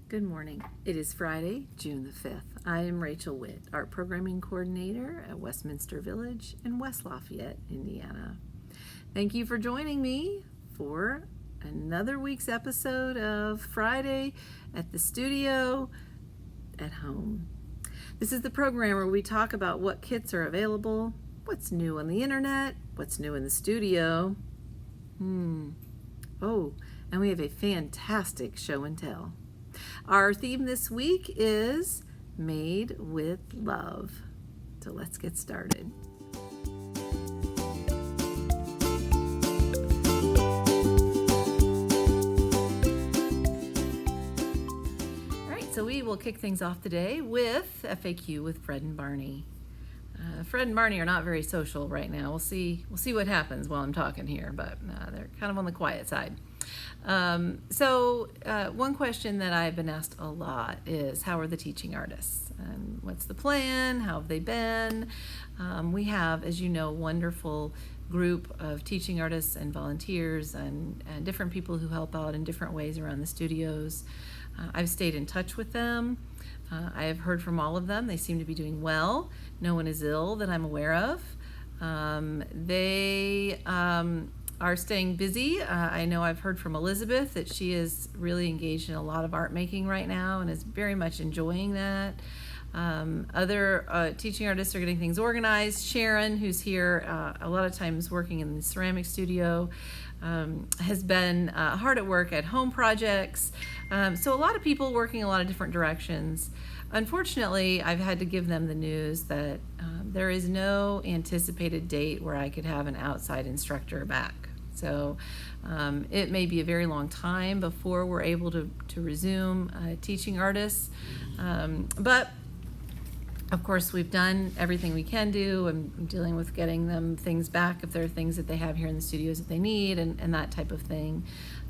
Good morning. It is Friday, June the 5th. I am Rachel Witt, Art Programming Coordinator at Westminster Village in West Lafayette, Indiana. Thank you for joining me for another week's episode of Friday at the Studio at Home. This is the program where we talk about what kits are available, what's new on the internet, what's new in the studio. Oh, and we have a fantastic show and tell. Our theme this week is Made with Love. So let's get started. All right, so we will kick things off today with FAQ with Fred and Barney. Fred and Barney are not very social right now. We'll see what happens while I'm talking here, but they're kind of on the quiet side. One question that I've been asked a lot is, how are the teaching artists? And what's the plan? How have they been? We have, as you know, a wonderful group of teaching artists and volunteers and different people who help out in different ways around the studios. I've stayed in touch with them. I have heard from all of them. They seem to be doing well. No one is ill that I'm aware of. They are staying busy. I know I've heard from Elizabeth that she is really engaged in a lot of art making right now and is very much enjoying that. Other teaching artists are getting things organized. Sharon, who's here a lot of times working in the ceramic studio, has been hard at work at home projects. So a lot of people working a lot of different directions. Unfortunately, I've had to give them the news that there is no anticipated date where I could have an outside instructor back. So it may be a very long time before we're able to resume teaching artists. But of course, we've done everything we can do. I'm dealing with getting them things back if there are things that they have here in the studios that they need and that type of thing.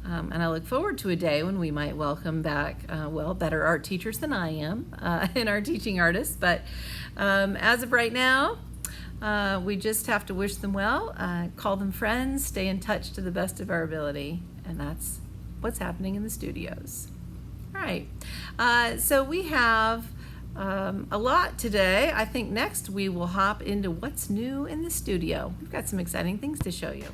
And I look forward to a day when we might welcome back, better art teachers than I am in our teaching artists. But as of right now, we just have to wish them well, call them friends, stay in touch to the best of our ability. And that's what's happening in the studios. All right. So we have a lot today. I think next we will hop into what's new in the studio. We've got some exciting things to show you.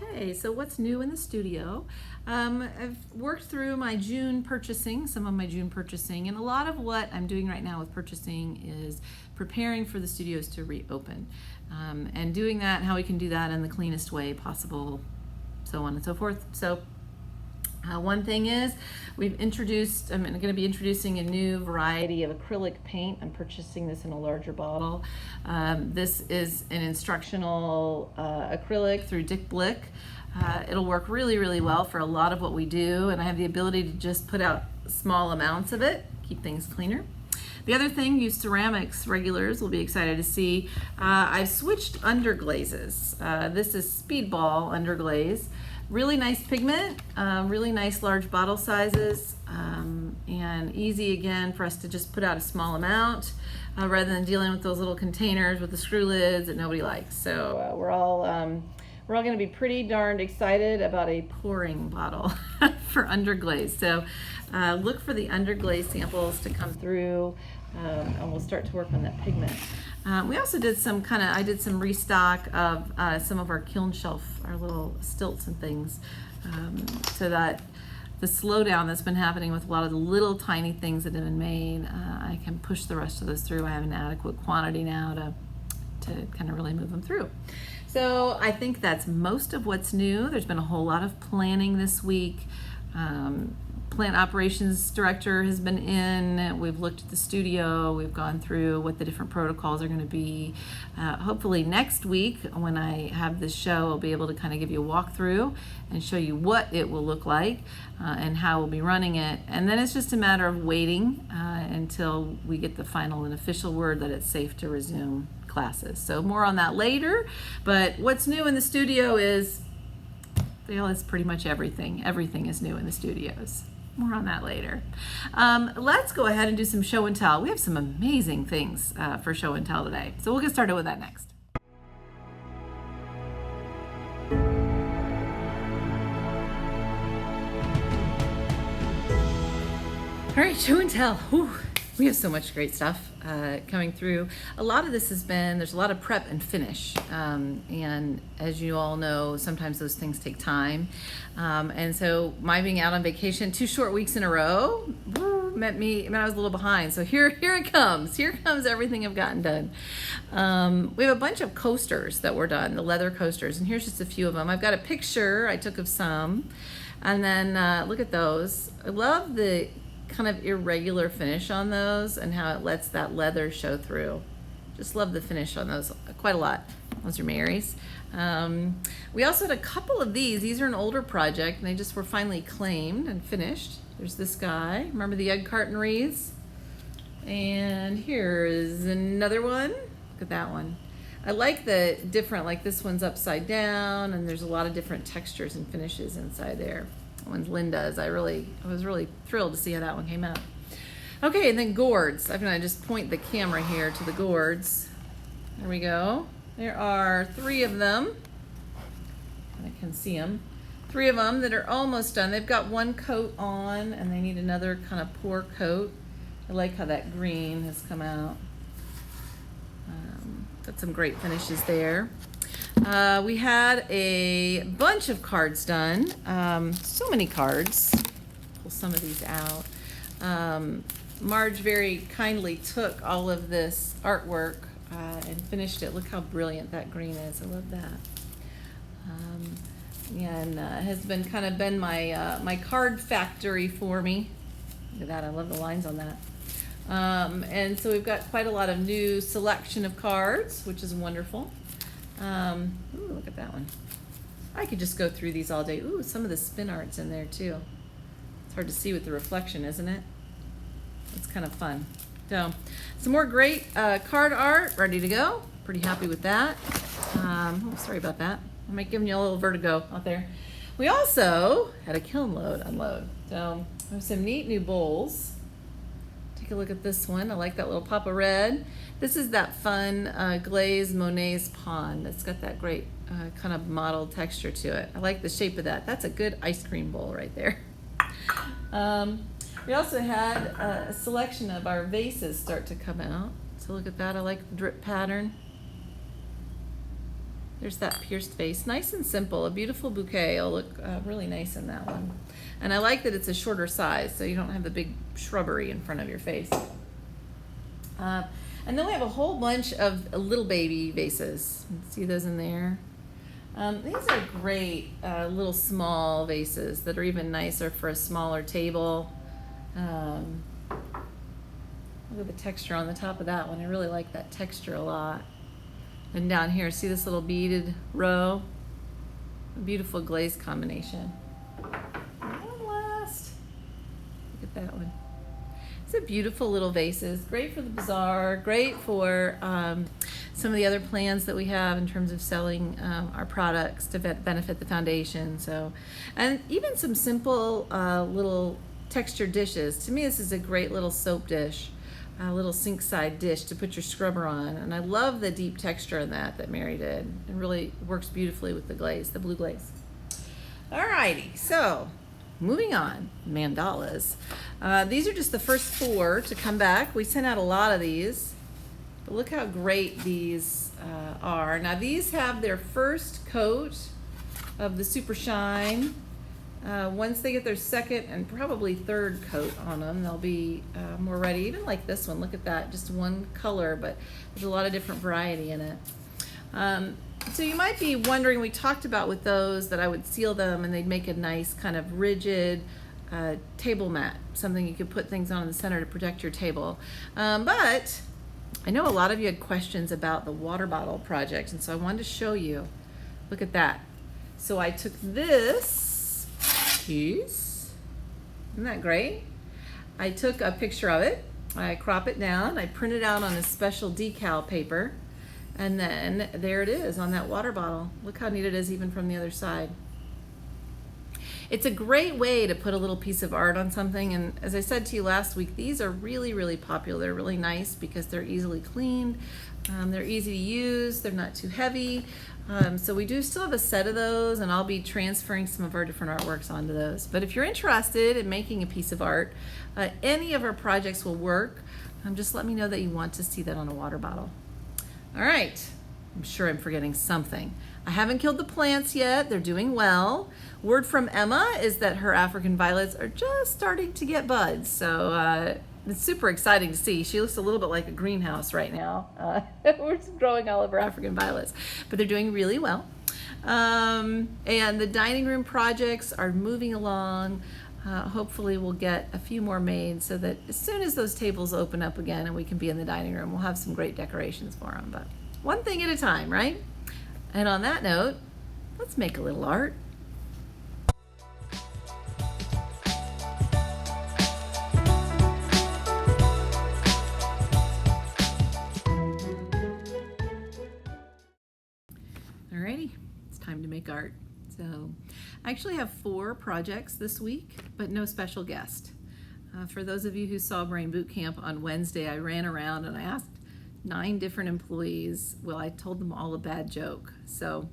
Okay, so what's new in the studio? I've worked through my June purchasing, some of my June purchasing, and a lot of what I'm doing right now with purchasing is preparing for the studios to reopen. And doing that, how we can do that in the cleanest way possible, so on and so forth. So one thing is I'm going to be introducing a new variety of acrylic paint. I'm purchasing this in a larger bottle. This is an instructional acrylic through Dick Blick. It'll work really, really well for a lot of what we do, and I have the ability to just put out small amounts of it, keep things cleaner. The other thing, you ceramics regulars will be excited to see, I've switched underglazes. This is Speedball underglaze. Really nice pigment, really nice large bottle sizes, and easy again for us to just put out a small amount rather than dealing with those little containers with the screw lids that nobody likes. So we're all going to be pretty darned excited about a pouring bottle for underglaze. So look for the underglaze samples to come through, and we'll start to work on that pigment. We also did I did some restock of some of our kiln shelf, our little stilts and things, so that the slowdown that's been happening with a lot of the little tiny things that have been made, I can push the rest of those through. I have an adequate quantity now to kind of really move them through. So I think that's most of what's new. There's been a whole lot of planning this week. Plant operations director has been in. We've looked at the studio. We've gone through what the different protocols are going to be. Hopefully next week when I have this show, I'll be able to kind of give you a walkthrough and show you what it will look like and how we'll be running it. And then it's just a matter of waiting until we get the final and official word that it's safe to resume classes. So more on that later. But what's new in the studio is, it's pretty much everything. Everything is new in the studios. More on that later. Let's go ahead and do some show and tell. We have some amazing things for show and tell today. So we'll get started with that next. All right, show and tell. Whew. We have so much great stuff coming through. A lot of this there's a lot of prep and finish. And as you all know, sometimes those things take time. And so my being out on vacation 2 short weeks in a row I was a little behind. So here it comes. Here comes everything I've gotten done. We have a bunch of coasters that were done, the leather coasters. And here's just a few of them. I've got a picture I took of some. And then look at those. I love the kind of irregular finish on those and how it lets that leather show through. Just love the finish on those quite a lot. Those are Mary's. We also had a couple of these. These are an older project and they just were finally claimed and finished. There's this guy. Remember the egg carton wreaths? And here is another one. Look at that one. I like the different, like this one's upside down and there's a lot of different textures and finishes inside there. That one's Linda's. I was really thrilled to see how that one came out. Okay, and then gourds. I'm gonna just point the camera here to the gourds. There we go. There are 3 of them. I can see them. 3 of them that are almost done. They've got 1 coat on and they need another kind of pour coat. I like how that green has come out. Got some great finishes there. We had a bunch of cards done. So many cards. Pull some of these out. Marge very kindly took all of this artwork and finished it. Look how brilliant that green is. I love that. And has been my card factory for me. Look at that. I love the lines on that. And so we've got quite a lot of new selection of cards, which is wonderful. Ooh, look at that one. I could just go through these all day. Ooh, some of the spin art's in there too. It's hard to see with the reflection, isn't it? It's kind of fun. So, some more great card art ready to go. Pretty happy with that. Oh, sorry about that. I might give you a little vertigo out there. We also had a kiln load unload. So, we have some neat new bowls. Take a look at this one. I like that little pop of red. This is that fun glazed Monet's pond. It's got that great kind of mottled texture to it. I like the shape of that. That's a good ice cream bowl right there. We also had a selection of our vases start to come out. So look at that. I like the drip pattern. There's that pierced vase. Nice and simple. A beautiful bouquet. It'll look really nice in that one. And I like that it's a shorter size, so you don't have the big shrubbery in front of your face. And then we have a whole bunch of little baby vases. See those in there? These are great little small vases that are even nicer for a smaller table. Look at the texture on the top of that one. I really like that texture a lot. And down here, see this little beaded row? A beautiful glaze combination. One last. Look at that one. It's a beautiful little vases. Great for the bazaar. Great for some of the other plans that we have in terms of selling our products to benefit the foundation. So, and even some simple little textured dishes. To me, this is a great little soap dish. A little sink side dish to put your scrubber on, and I love the deep texture in that Mary did. It really works beautifully with the glaze, the blue glaze. Alrighty, so moving on, mandalas. These are just the first 4 to come back. We sent out a lot of these, but look how great these are. Now these have their first coat of the Super Shine. Once they get their second and probably third coat on them, they'll be more ready. Even like this one, look at that, just one color, but there's a lot of different variety in it. So you might be wondering, we talked about with those that I would seal them and they'd make a nice kind of rigid table mat, something you could put things on in the center to protect your table. But I know a lot of you had questions about the water bottle project, and so I wanted to show you. Look at that. So I took this piece. Isn't that great? I took a picture of it. I crop it down. I print it out on a special decal paper. And then there it is on that water bottle. Look how neat it is even from the other side. It's a great way to put a little piece of art on something. And as I said to you last week, these are really, really popular. They're really nice because they're easily cleaned. They're easy to use, they're not too heavy. So we do still have a set of those, and I'll be transferring some of our different artworks onto those. But if you're interested in making a piece of art, any of our projects will work. Just let me know that you want to see that on a water bottle. All right, I'm sure I'm forgetting something. I haven't killed the plants yet, they're doing well. Word from Emma is that her African violets are just starting to get buds, so it's super exciting to see. She looks a little bit like a greenhouse right now. We're just growing all of our African violets, but they're doing really well. And the dining room projects are moving along. Hopefully we'll get a few more made so that as soon as those tables open up again and we can be in the dining room, we'll have some great decorations for them. But one thing at a time, right? And on that note, let's make a little art. Alrighty, it's time to make art. So I actually have 4 projects this week, but no special guest. For those of you who saw Brain Boot Camp on Wednesday, I ran around and I asked 9 different employees. Well, I told them all a bad joke. So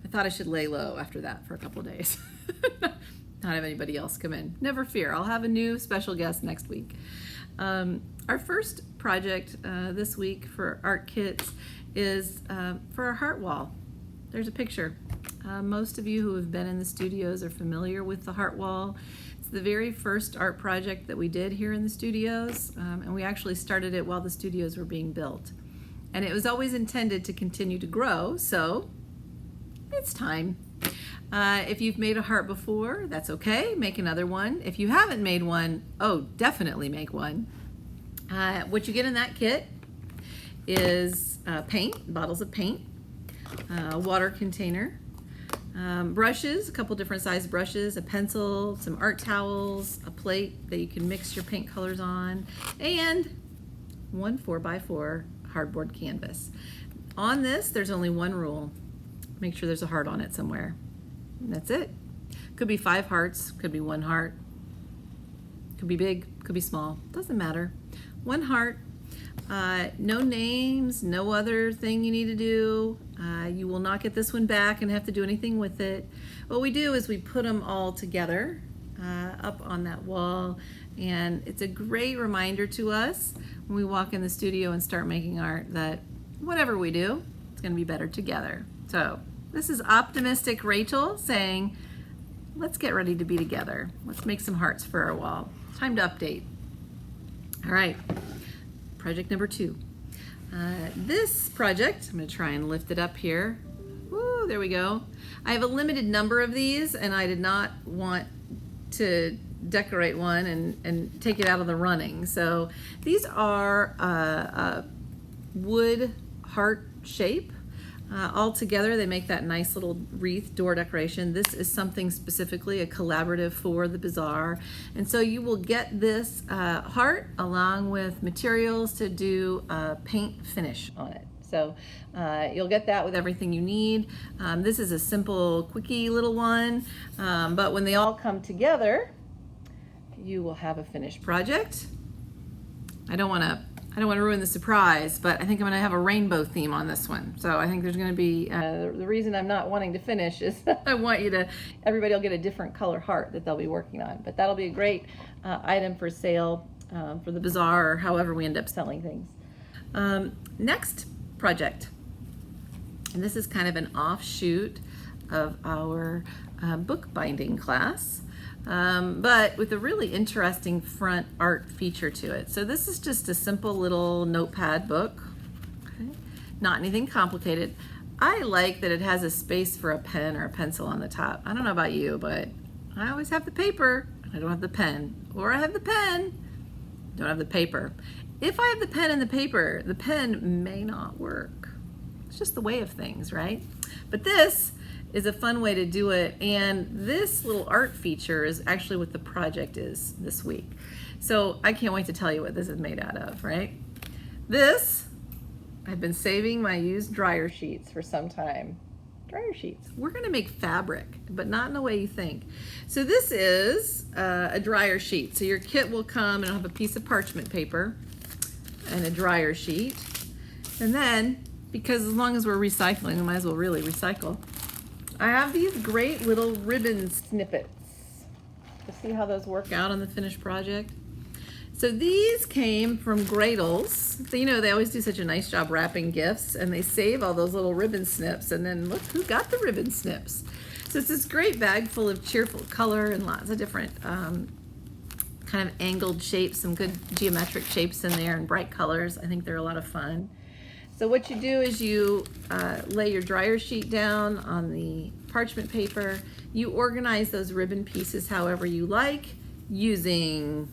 I thought I should lay low after that for a couple of days. Not have anybody else come in. Never fear, I'll have a new special guest next week. Our first project this week for art kits is for our heart wall. There's a picture. Most of you who have been in the studios are familiar with the heart wall. It's the very first art project that we did here in the studios, and we actually started it while the studios were being built. And it was always intended to continue to grow, so it's time. If you've made a heart before, that's okay, make another one. If you haven't made one, oh, definitely make one. What you get in that kit is paint, bottles of paint, a water container, brushes, a couple different size brushes, a pencil, some art towels, a plate that you can mix your paint colors on, and 1 4x4 hardboard canvas. On this, there's only one rule. Make sure there's a heart on it somewhere. And that's it. Could be 5 hearts, could be 1 heart, could be big, could be small, doesn't matter. 1 heart. No names, no other thing you need to do. You will not get this one back and have to do anything with it. What we do is we put them all together up on that wall, and it's a great reminder to us when we walk in the studio and start making art that whatever we do, it's going to be better together. So this is optimistic Rachel saying, let's get ready to be together. Let's make some hearts for our wall. Time to update. All right. Project number 2. This project, I'm going to try and lift it up here. Woo, there we go. I have a limited number of these, and I did not want to decorate one and take it out of the running. So these are a wood heart shape. All together, they make that nice little wreath door decoration. This is something specifically a collaborative for the bazaar. And so you will get this heart along with materials to do a paint finish on it. So you'll get that with everything you need. This is a simple, quickie little one, but when they all come together, you will have a finished project. I don't want to ruin the surprise, but I think I'm going to have a rainbow theme on this one. So I think there's going to be, the reason I'm not wanting to finish is I want everybody will get a different color heart that they'll be working on. But that'll be a great item for sale for the bazaar or however we end up selling things. Next project, and this is kind of an offshoot of our book binding class. But with a really interesting front art feature to it. So this is just a simple little notepad book, okay? Not anything complicated. I like that it has a space for a pen or a pencil on the top. I don't know about you, but I always have the paper, I don't have the pen. Or I have the pen, don't have the paper. If I have the pen and the paper, the pen may not work. It's just the way of things, right? But this is a fun way to do it, and this little art feature is actually what the project is this week. So I can't wait to tell you what this is made out of, right? This, I've been saving my used dryer sheets for some time. Dryer sheets. We're gonna make fabric, but not in the way you think. So this is a dryer sheet. So your kit will come and it'll have a piece of parchment paper and a dryer sheet. And then, because as long as we're recycling, we might as well really recycle, I have these great little ribbon snippets. To see how those work out on the finished project. So these came from Gradles. So, you know, they always do such a nice job wrapping gifts, and they save all those little ribbon snips, and then look who got the ribbon snips. So it's this great bag full of cheerful color and lots of different kind of angled shapes, some good geometric shapes in there and bright colors. I think they're a lot of fun. So what you do is you lay your dryer sheet down on the parchment paper. You organize those ribbon pieces however you like using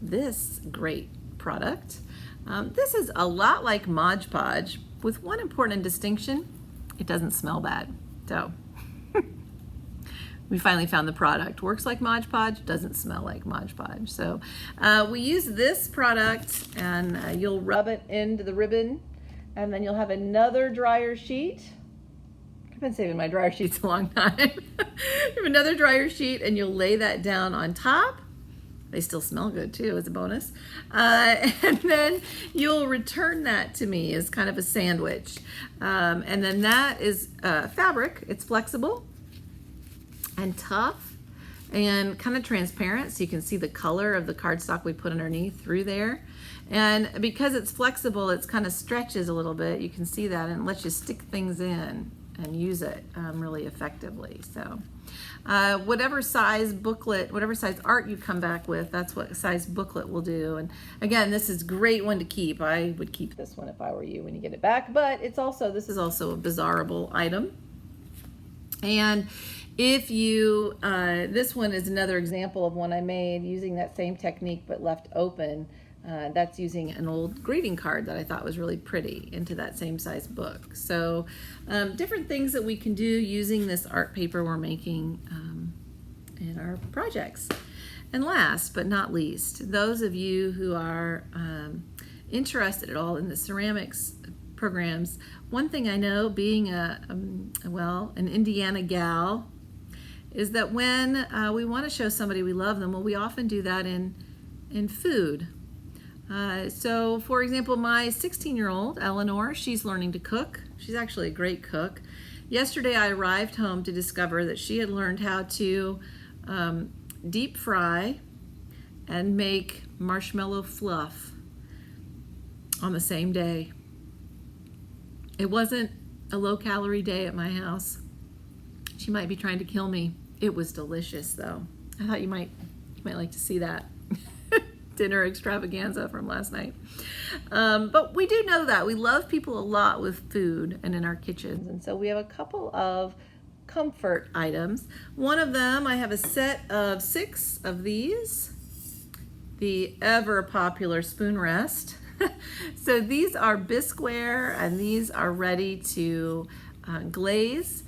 this great product. This is a lot like Mod Podge with one important distinction: it doesn't smell bad. So we finally found the product. Works like Mod Podge, doesn't smell like Mod Podge. So we use this product, and you'll rub it into the ribbon, and then you'll have another dryer sheet. I've been saving my dryer sheets a long time. You have another dryer sheet, and you'll lay that down on top. They still smell good too, as a bonus. And then you'll return that to me as kind of a sandwich. And then that is fabric. It's flexible and tough and kind of transparent, so you can see the color of the cardstock we put underneath through there. And because it's flexible, it kind of stretches a little bit. You can see that, and it lets you stick things in and use it really effectively. So whatever size booklet, whatever size art you come back with, that's what size booklet will do. And again, this is a great one to keep. I would keep this one if I were you when you get it back, but this is also a Bizarreable item. And if you, this one is another example of one I made using that same technique but left open. That's using an old greeting card that I thought was really pretty into that same size book. So different things that we can do using this art paper we're making in our projects. And last but not least, those of you who are interested at all in the ceramics programs, one thing I know, being an Indiana gal, is that when we want to show somebody we love them, well, we often do that in food. So for example, my 16-year-old Eleanor, she's learning to cook. She's actually a great cook. Yesterday I arrived home to discover that she had learned how to deep fry and make marshmallow fluff on the same day. It wasn't a low-calorie day at my house. She might be trying to kill me. It was delicious though. I thought you might like to see that. Dinner extravaganza from last night. But we do know that we love people a lot with food and in our kitchens, and so we have a couple of comfort items. One of them, I have a set of 6 of these, the ever popular Spoon Rest. So these are Bisqueware, and these are ready to glaze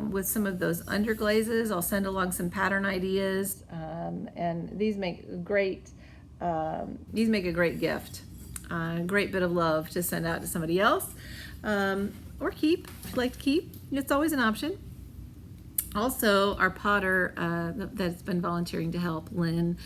with some of those underglazes. I'll send along some pattern ideas, and these make a great gift, great bit of love to send out to somebody else, or keep, if you'd like to keep. It's always an option. Also, our potter that's been volunteering to help, Lynn,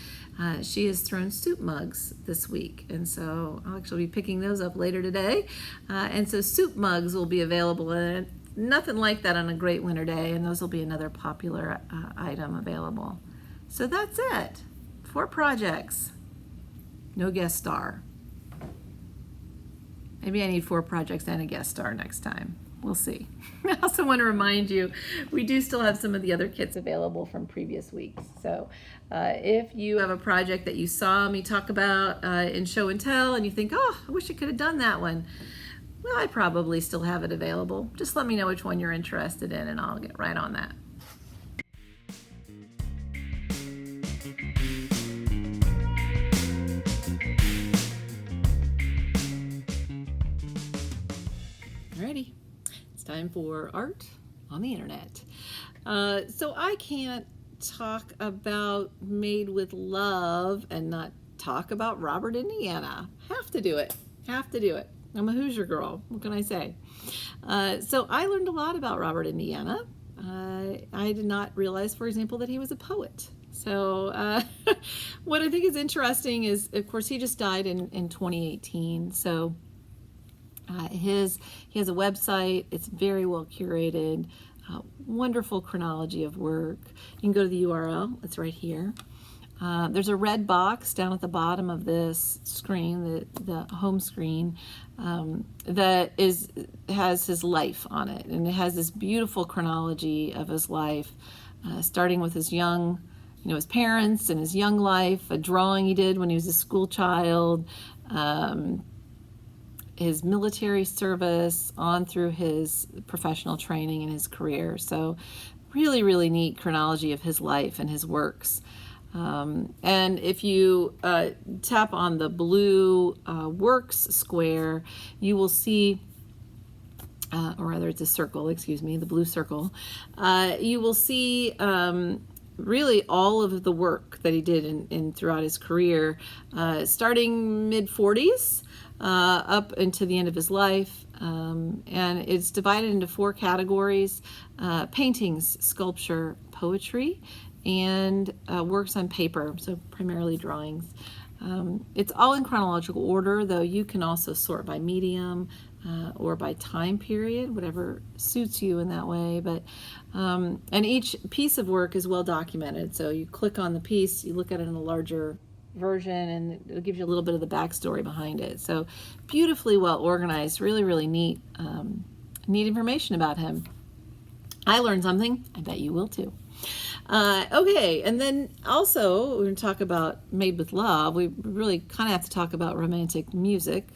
she has thrown soup mugs this week, and so I'll actually be picking those up later today. And so soup mugs will be available, and nothing like that on a great winter day, and those will be another popular item available. So that's it. 4 projects. No guest star. Maybe I need 4 projects and a guest star next time. We'll see. I also want to remind you, we do still have some of the other kits available from previous weeks. So if you have a project that you saw me talk about in Show and Tell, and you think, oh, I wish I could have done that one, well, I probably still have it available. Just let me know which one you're interested in, and I'll get right on that. Alrighty, it's time for art on the internet. So I can't talk about Made with Love and not talk about Robert, Indiana. Have to do it. I'm a Hoosier girl. What can I say? So I learned a lot about Robert, Indiana. I did not realize, for example, that he was a poet. So what I think is interesting is, of course, he just died in 2018. So He has a website. It's very well curated, wonderful chronology of work. You can go to the URL. It's right here. There's a red box down at the bottom of this screen, the home screen, that has his life on it, and it has this beautiful chronology of his life, starting with his his parents and his young life, a drawing he did when he was a school child, his military service, on through his professional training and his career. So really, really neat chronology of his life and his works. And if you tap on the blue works square, you will see, or rather it's a circle, excuse me, the blue circle, you will see really all of the work that he did in throughout his career, starting mid-40s up into the end of his life. And it's divided into 4 categories: paintings, sculpture, poetry, and works on paper, so primarily drawings. It's all in chronological order, though you can also sort by medium or by time period, whatever suits you in that way. But and each piece of work is well documented, so you click on the piece, you look at it in a larger version, and it'll give you a little bit of the backstory behind it. So beautifully well organized, really, really neat, neat information about him. I learned something. I bet you will too. Okay, and then also we're going to talk about Made with Love. We really kind of have to talk about romantic music,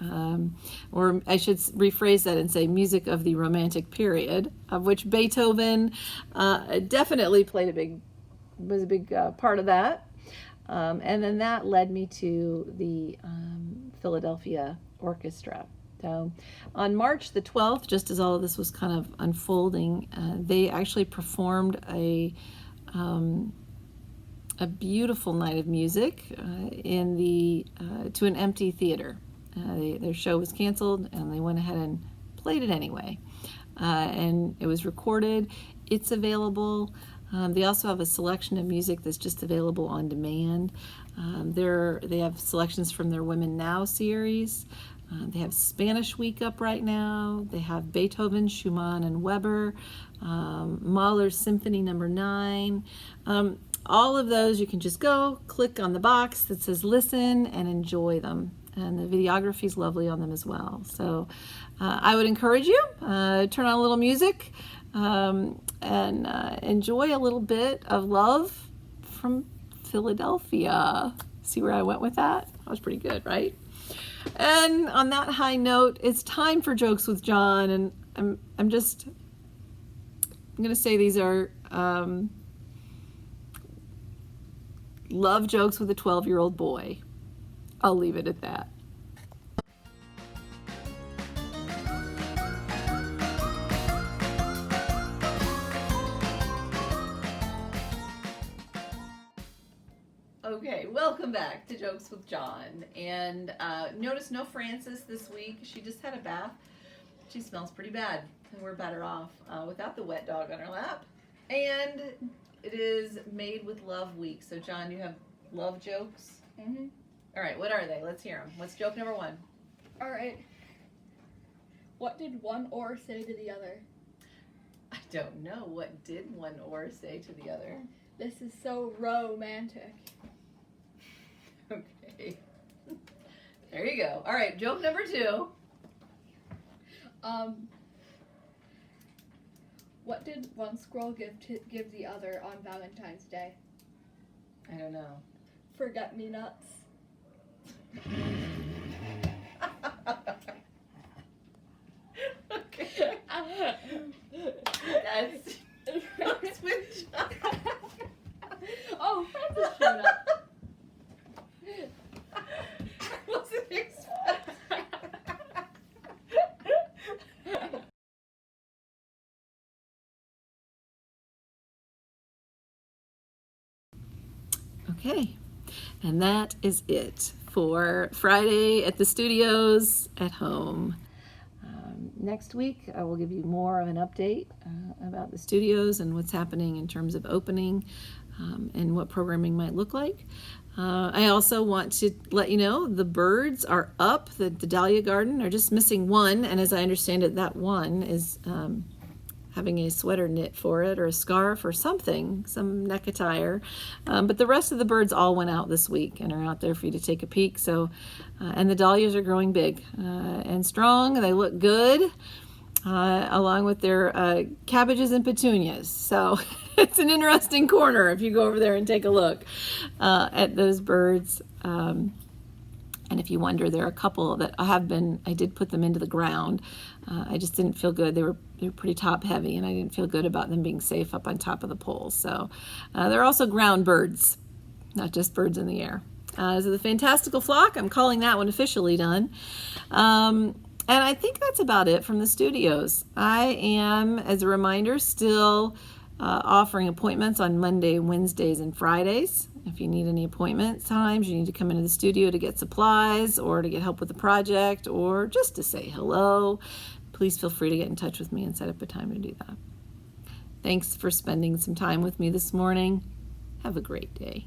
or I should rephrase that and say music of the Romantic period, of which Beethoven definitely was a big part of that. And then that led me to the Philadelphia Orchestra. So on March the 12th, just as all of this was kind of unfolding, they actually performed a beautiful night of music to an empty theater. Their show was canceled, and they went ahead and played it anyway. And it was recorded. It's available. They also have a selection of music that's just available on demand. They have selections from their Women Now series. They have Spanish Week up right now. They have Beethoven, Schumann, and Weber, Mahler's Symphony No. 9. All of those, you can just go click on the box that says listen and enjoy them. And the videography is lovely on them as well. So I would encourage you, turn on a little music and enjoy a little bit of love from Philadelphia. See where I went with that? That was pretty good, right? And on that high note, it's time for Jokes with John, and I'm going to say these are love jokes with a 12-year-old boy. I'll leave it at that. Okay, welcome back to Jokes with John. And notice no Frances this week. She just had a bath. She smells pretty bad, and we're better off without the wet dog on her lap. And it is Made with Love week. So John, you have love jokes? Mm-hmm. All right, what are they? Let's hear them. What's joke number 1? All right. What did one oar say to the other? I don't know. What did one oar say to the other? This is so romantic. Okay. There you go. All right, joke number 2. What did one squirrel give the other on Valentine's Day? I don't know. Forget-me-nuts. Okay. That's Jokes with John. Oh, Frances showed up. I wasn't expecting. Okay, and that is it for Friday at the studios at home. Next week, I will give you more of an update about the studios and what's happening in terms of opening and what programming might look like. I also want to let you know the birds are up. The dahlia garden are just missing one, and as I understand it, that one is having a sweater knit for it, or a scarf, or something, some neck attire. But the rest of the birds all went out this week and are out there for you to take a peek. So, and the dahlias are growing big and strong. They look good, along with their cabbages and petunias. So it's an interesting corner if you go over there and take a look at those birds. And if you wonder, there are a couple that I did put them into the ground. I just didn't feel good. They were pretty top heavy, and I didn't feel good about them being safe up on top of the poles. So they're also ground birds, not just birds in the air. So the fantastical flock, I'm calling that one officially done. And I think that's about it from the studios. I am, as a reminder, still offering appointments on Monday, Wednesdays, and Fridays. If you need any appointment times, you need to come into the studio to get supplies or to get help with the project or just to say hello, please feel free to get in touch with me and set up a time to do that. Thanks for spending some time with me this morning. Have a great day.